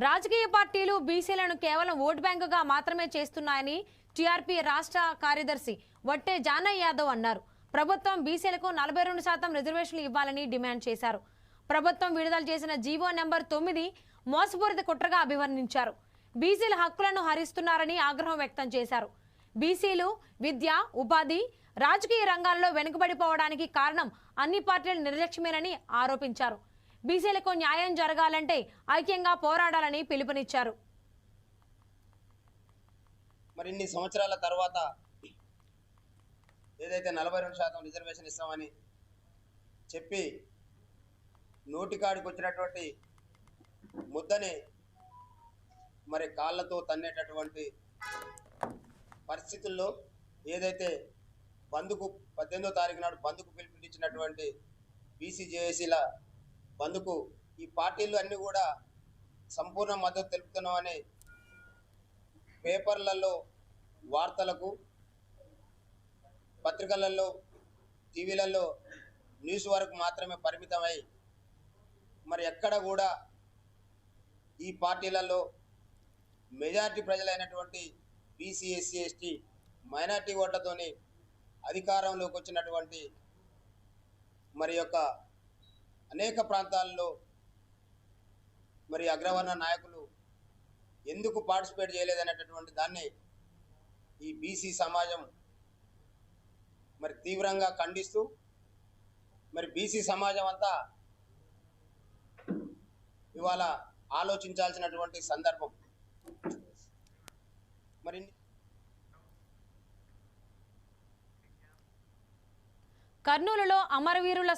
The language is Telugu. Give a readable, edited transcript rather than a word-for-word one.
రాజకీయ పార్టీలు బీసీలను కేవలం ఓటు బ్యాంకుగా మాత్రమే చేస్తున్నాయని టీఆర్పీ రాష్ట్ర కార్యదర్శి వట్టే జానయ్య యాదవ్ అన్నారు. ప్రభుత్వం బీసీలకు 42% రిజర్వేషన్లు ఇవ్వాలని డిమాండ్ చేశారు. ప్రభుత్వం విడుదల చేసిన జీవో నెంబర్ 9 మోసపూరిత కుట్రగా అభివర్ణించారు. బీసీల హక్కులను హరిస్తున్నారని ఆగ్రహం వ్యక్తం చేశారు. బీసీలు విద్య, ఉపాధి, రాజకీయ రంగాల్లో వెనుకబడిపోవడానికి కారణం అన్ని పార్టీల నిర్లక్ష్యమేనని ఆరోపించారు. బీసీలకు న్యాయం జరగాలంటే ఐక్యంగా పోరాడాలని పిలుపునిచ్చారు. మరి ఇన్ని సంవత్సరాల తర్వాత ఏదైతే 42% రిజర్వేషన్ ఇస్తామని చెప్పి నోటికాడికి వచ్చినటువంటి ముద్దని మరి కాళ్ళతో తన్నేటటువంటి పరిస్థితుల్లో ఏదైతే బంద్కు 18వ తారీఖు నాడు బంద్కు పిలుపునిచ్చినటువంటి బీసీజేఏసీల బంద్కు ఈ పార్టీలు అన్నీ కూడా సంపూర్ణ మద్దతు తెలుపుతున్నామని పేపర్లలో, వార్తలకు, పత్రికలలో, టీవీలలో న్యూస్ వరకు మాత్రమే పరిమితమై మరి ఎక్కడ కూడా ఈ పార్టీలలో మెజారిటీ ప్రజలైనటువంటి బీసీ, ఎస్సీ, ఎస్టీ, మైనార్టీ ఓట్లతోని అధికారంలోకి వచ్చినటువంటి మరి యొక్క అనేక ప్రాంతాల్లో మరి అగ్రవర్ణ నాయకులు ఎందుకు పార్టిసిపేట్ చేయలేదనేటటువంటి దాన్ని ఈ బీసీ సమాజం మరి తీవ్రంగా ఖండిస్తూ మరి బీసీ సమాజం అంతా ఇవాళ ఆలోచించాల్సినటువంటి సందర్భం. మరి కర్నూలులో అమరవీరుల